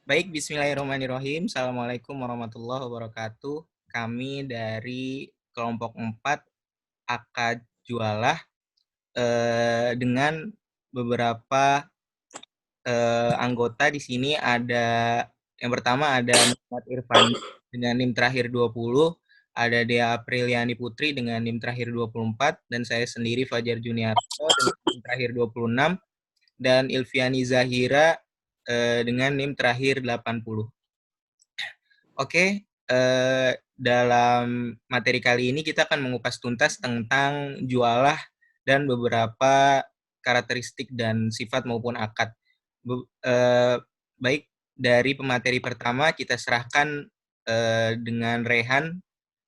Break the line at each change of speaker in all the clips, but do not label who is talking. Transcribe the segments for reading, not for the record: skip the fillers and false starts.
Baik, bismillahirrahmanirrahim. Assalamualaikum warahmatullahi wabarakatuh. Kami dari kelompok 4 Akad Jualah dengan beberapa anggota di sini ada yang pertama ada Muhammad Irfan dengan NIM terakhir 20, ada Dea Apriliani Putri dengan NIM terakhir 24, dan saya sendiri Fajar Juniarto dengan NIM terakhir 26, dan Ilviani Zahira dengan NIM terakhir 80. Oke, dalam materi kali ini kita akan mengupas tuntas tentang jualah dan beberapa karakteristik dan sifat maupun akad. Baik, dari pemateri pertama kita serahkan dengan Rehan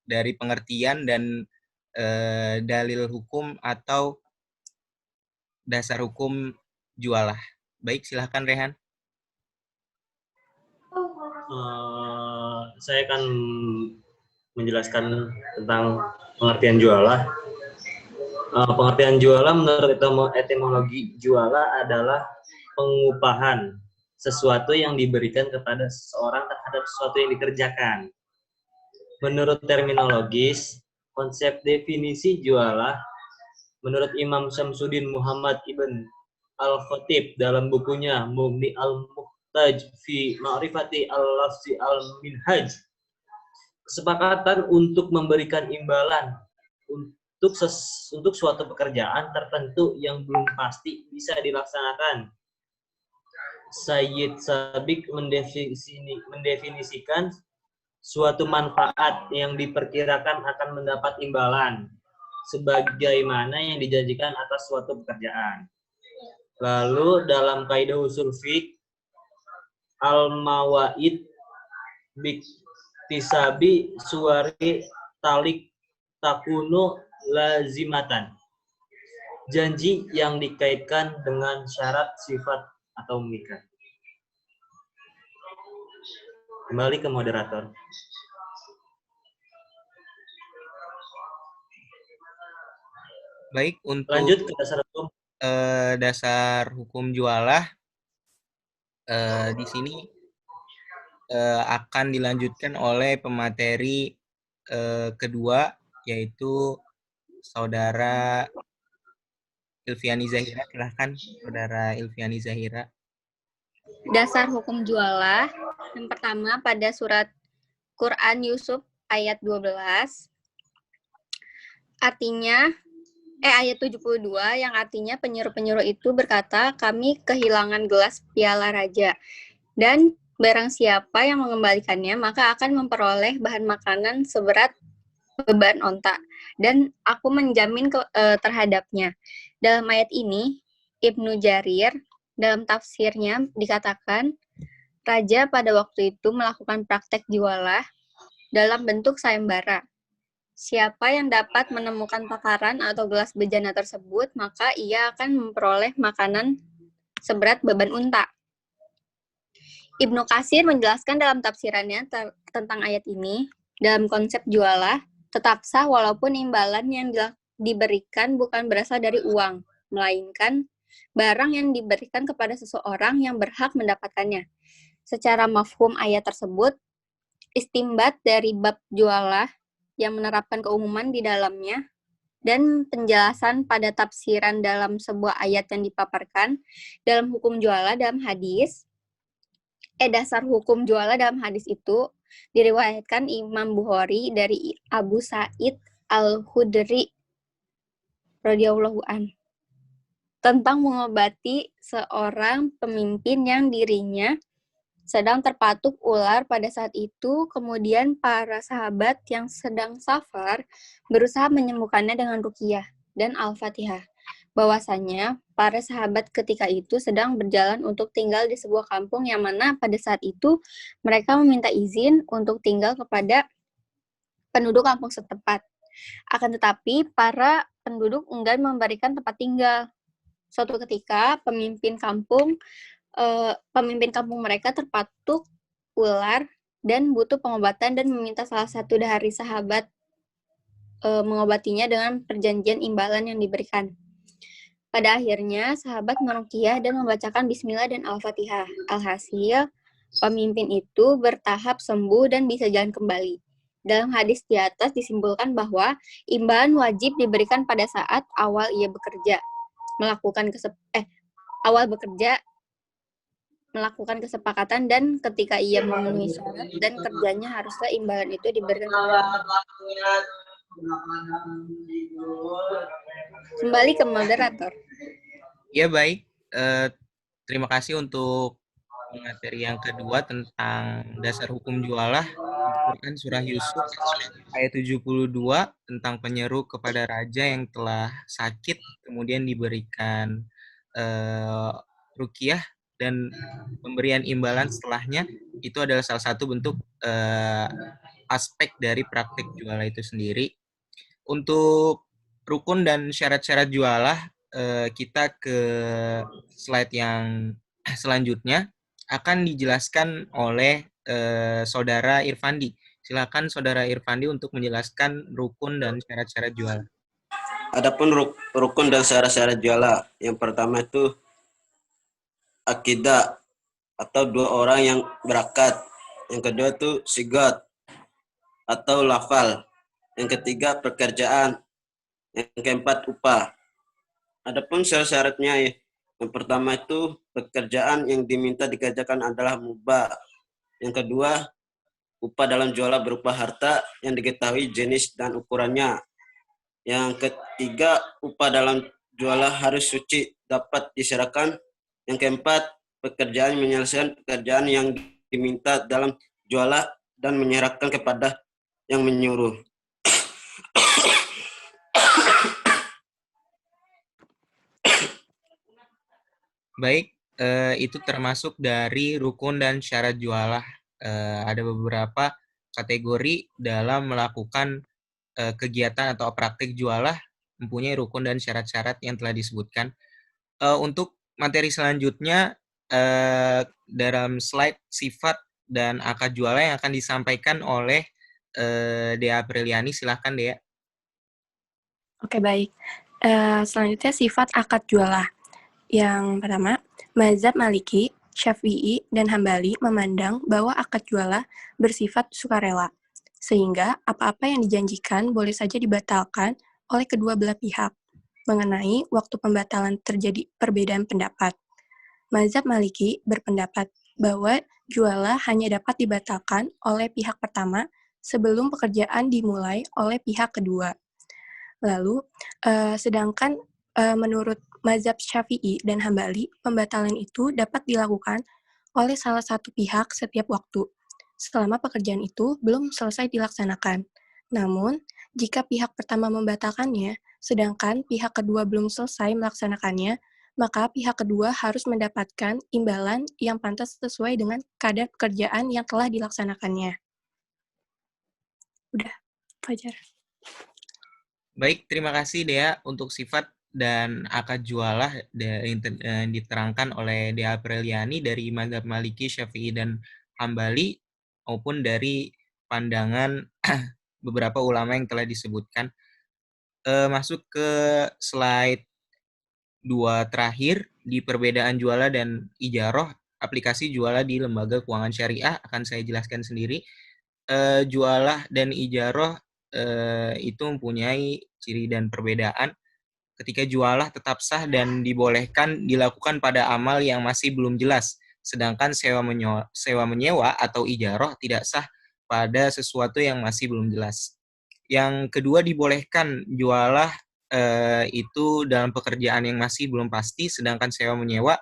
dari pengertian dan dalil hukum atau dasar hukum jualah. Baik, silahkan Rehan.
Saya akan menjelaskan tentang pengertian jualah. Pengertian jualah menurut etimologi jualah adalah pengupahan sesuatu yang diberikan kepada seseorang terhadap sesuatu yang dikerjakan. Menurut terminologis, konsep definisi jualah menurut Imam Syamsuddin Muhammad Ibn Al-Khatib dalam bukunya Mughni Al-Muhtaj fi Ma'rifati Al-Lafzi Al-Minhaj, kesepakatan untuk memberikan imbalan untuk suatu pekerjaan tertentu yang belum pasti bisa dilaksanakan. Sayyid Sabiq mendefinisikan suatu manfaat yang diperkirakan akan mendapat imbalan sebagaimana yang dijanjikan atas suatu pekerjaan. Lalu dalam kaidah usul fiqh al-mawaid biktisabi suwari talik takunu lazimatan. Janji yang dikaitkan dengan syarat sifat atau mengikat. Kembali ke moderator.
Baik, untuk
lanjut ke dasar hukum.
Dasar hukum jualah di sini akan dilanjutkan oleh pemateri kedua, yaitu Saudara Ilviani Zahira. Silahkan, Saudara Ilviani Zahira.
Dasar hukum jualah yang pertama pada surat Quran Yusuf ayat 12. Artinya ayat 72 yang artinya penyuruh-penyuruh itu berkata, kami kehilangan gelas piala raja, dan barang siapa yang mengembalikannya maka akan memperoleh bahan makanan seberat beban onta, dan aku menjamin terhadapnya. Dalam ayat ini Ibnu Jarir dalam tafsirnya dikatakan, raja pada waktu itu melakukan praktek jualah dalam bentuk sayembara. Siapa yang dapat menemukan takaran atau gelas bejana tersebut, maka ia akan memperoleh makanan seberat beban unta. Ibnu Katsir menjelaskan dalam tafsirannya tentang ayat ini, dalam konsep jualah tetap sah walaupun imbalan yang diberikan bukan berasal dari uang, melainkan barang yang diberikan kepada seseorang yang berhak mendapatkannya. Secara mafhum ayat tersebut, istimbat dari bab jualah yang menerapkan keumuman di dalamnya, dan penjelasan pada tafsiran dalam sebuah ayat yang dipaparkan dalam hukum jualah dalam hadis. Dasar hukum jualah dalam hadis itu diriwayatkan Imam Bukhari dari Abu Sa'id Al-Khudri radhiyallahu an tentang mengobati seorang pemimpin yang dirinya sedang terpatuk ular pada saat itu, kemudian para sahabat yang sedang safar berusaha menyembuhkannya dengan ruqyah dan Al-Fatihah. Bahwasanya para sahabat ketika itu sedang berjalan untuk tinggal di sebuah kampung yang mana pada saat itu mereka meminta izin untuk tinggal kepada penduduk kampung setempat. Akan tetapi para penduduk enggan memberikan tempat tinggal. Suatu ketika pemimpin kampung mereka terpatuk ular dan butuh pengobatan, dan meminta salah satu dari sahabat mengobatinya dengan perjanjian imbalan yang diberikan. Pada akhirnya sahabat meruqyah dan membacakan bismillah dan al-fatihah. Alhasil pemimpin itu bertahap sembuh dan bisa jalan kembali. Dalam hadis di atas disimpulkan bahwa imbalan wajib diberikan pada saat awal ia bekerja, melakukan kesepakatan dan ketika ia memenuhi syarat dan kerjanya haruslah imbalan itu diberikan kepada. Kembali ke moderator.
Ya baik, terima kasih untuk materi yang kedua tentang dasar hukum jualah Quran surah Yusuf ayat 72 tentang penyeru kepada raja yang telah sakit kemudian diberikan ruqyah dan pemberian imbalan setelahnya itu adalah salah satu bentuk aspek dari praktik jualah itu sendiri. Untuk rukun dan syarat-syarat jualah kita ke slide yang selanjutnya akan dijelaskan oleh Saudara Irfandi. Silakan Saudara Irfandi untuk menjelaskan rukun dan syarat-syarat jualah.
Adapun rukun dan syarat-syarat jualah, yang pertama itu akidah atau dua orang yang berakad. Yang kedua itu sigat atau lafal. Yang ketiga pekerjaan. Yang keempat upah. Adapun syarat-syaratnya, yang pertama itu pekerjaan yang diminta dikerjakan adalah mubah. Yang kedua, upah dalam jualah berupa harta yang diketahui jenis dan ukurannya. Yang ketiga, upah dalam jualah harus suci, dapat diserahkan. Yang keempat, pekerjaan menyelesaikan pekerjaan yang diminta dalam jualah dan menyerahkan kepada yang menyuruh.
Baik, itu termasuk dari rukun dan syarat jualah. Ada beberapa kategori dalam melakukan kegiatan atau praktik jualah mempunyai rukun dan syarat-syarat yang telah disebutkan. Untuk materi selanjutnya, dalam slide sifat dan akad jualah yang akan disampaikan oleh Dea Apriliani. Silahkan, Dea.
Oke, baik. Selanjutnya sifat akad jualah. Yang pertama, mazhab Maliki, Syafi'i, dan Hambali memandang bahwa akad jualah bersifat sukarela, sehingga apa-apa yang dijanjikan boleh saja dibatalkan oleh kedua belah pihak. Mengenai waktu pembatalan terjadi perbedaan pendapat. Mazhab Maliki berpendapat bahwa jualah hanya dapat dibatalkan oleh pihak pertama sebelum pekerjaan dimulai oleh pihak kedua. Lalu, sedangkan menurut mazhab Syafi'i dan Hambali, pembatalan itu dapat dilakukan oleh salah satu pihak setiap waktu, selama pekerjaan itu belum selesai dilaksanakan. Namun, jika pihak pertama membatalkannya, sedangkan pihak kedua belum selesai melaksanakannya, maka pihak kedua harus mendapatkan imbalan yang pantas sesuai dengan kadar pekerjaan yang telah dilaksanakannya. Udah, Fajar.
Baik, terima kasih Dea untuk sifat dan akad jualah yang diterangkan oleh Dea Apriliani dari mazhab Maliki, Syafi'i, dan Hambali maupun dari pandangan beberapa ulama yang telah disebutkan. Masuk ke slide 2 terakhir, di perbedaan jualah dan ijaroh, aplikasi jualah di lembaga keuangan syariah akan saya jelaskan sendiri. Jualah dan ijaroh itu mempunyai ciri dan perbedaan. Ketika jualah tetap sah dan dibolehkan dilakukan pada amal yang masih belum jelas, sedangkan sewa menyewa atau ijaroh tidak sah pada sesuatu yang masih belum jelas. Yang kedua, dibolehkan jualah itu dalam pekerjaan yang masih belum pasti, sedangkan sewa menyewa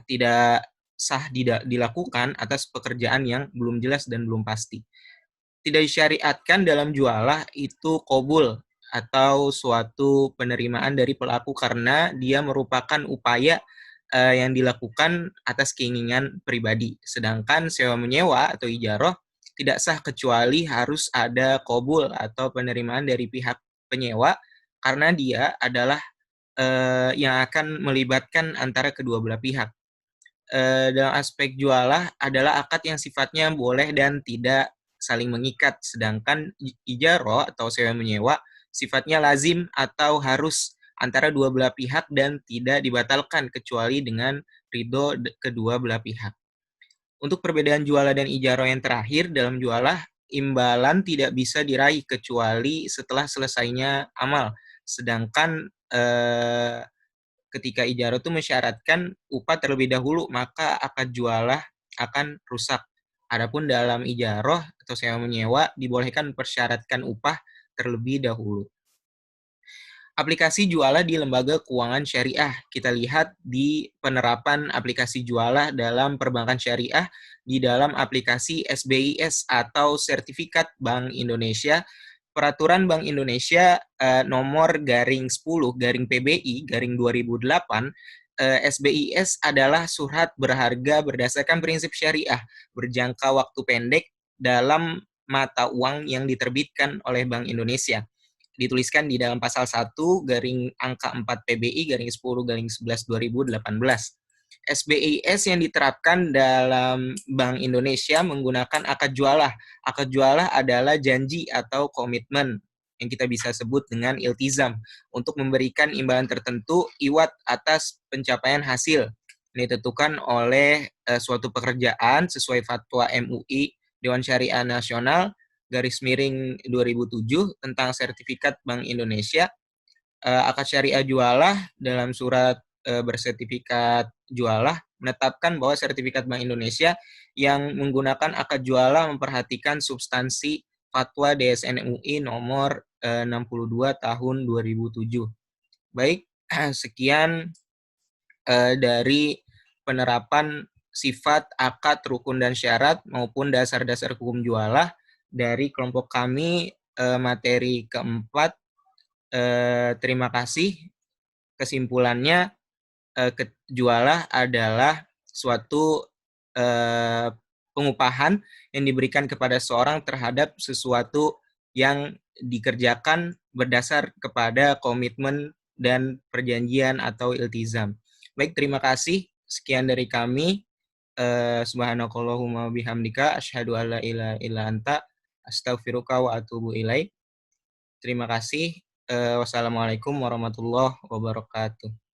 tidak sah dilakukan atas pekerjaan yang belum jelas dan belum pasti. Tidak disyariatkan dalam jualah itu qabul atau suatu penerimaan dari pelaku karena dia merupakan upaya yang dilakukan atas keinginan pribadi. Sedangkan sewa menyewa atau ijaroh tidak sah kecuali harus ada qabul atau penerimaan dari pihak penyewa karena dia adalah yang akan melibatkan antara kedua belah pihak. Dalam aspek jualah adalah akad yang sifatnya boleh dan tidak saling mengikat, sedangkan ijaroh atau sewa menyewa sifatnya lazim atau harus antara dua belah pihak dan tidak dibatalkan kecuali dengan ridho kedua belah pihak. Untuk perbedaan jualah dan ijarah yang terakhir, dalam jualah, imbalan tidak bisa diraih kecuali setelah selesainya amal. Sedangkan ketika ijarah itu mensyaratkan upah terlebih dahulu, maka akad jualah akan rusak. Adapun dalam ijarah atau sewa menyewa dibolehkan mempersyaratkan upah terlebih dahulu. Aplikasi jualah di lembaga keuangan syariah. Kita lihat di penerapan aplikasi jualah dalam perbankan syariah di dalam aplikasi SBIS atau Sertifikat Bank Indonesia. Peraturan Bank Indonesia nomor garing 10 garing PBI garing 2008, SBIS adalah surat berharga berdasarkan prinsip syariah berjangka waktu pendek dalam mata uang yang diterbitkan oleh Bank Indonesia. Dituliskan di dalam pasal 1 garing angka 4 PBI garing 10 garing 11 2018. SBIS yang diterapkan dalam Bank Indonesia menggunakan akad jualah. Akad jualah adalah janji atau komitmen yang kita bisa sebut dengan iltizam untuk memberikan imbalan tertentu iwat atas pencapaian hasil. Ini ditentukan oleh suatu pekerjaan sesuai fatwa MUI Dewan Syariah Nasional garis miring 2007 tentang sertifikat Bank Indonesia. Akad syariah jualah dalam surat bersertifikat jualah menetapkan bahwa sertifikat Bank Indonesia yang menggunakan akad jualah memperhatikan substansi fatwa DSN MUI nomor 62 tahun 2007. Baik, sekian dari penerapan sifat, akad, rukun, dan syarat maupun dasar-dasar hukum jualah dari kelompok kami materi keempat. Terima kasih. Kesimpulannya, jualah adalah suatu pengupahan yang diberikan kepada seorang terhadap sesuatu yang dikerjakan berdasar kepada komitmen dan perjanjian atau iltizam. Baik, terima kasih. Sekian dari kami. Subhanakallahumma bihamdika asyhadu alla ilaha illa anta astaghfiruka wa atubu ilaik. Terima kasih. Wassalamualaikum warahmatullahi wabarakatuh.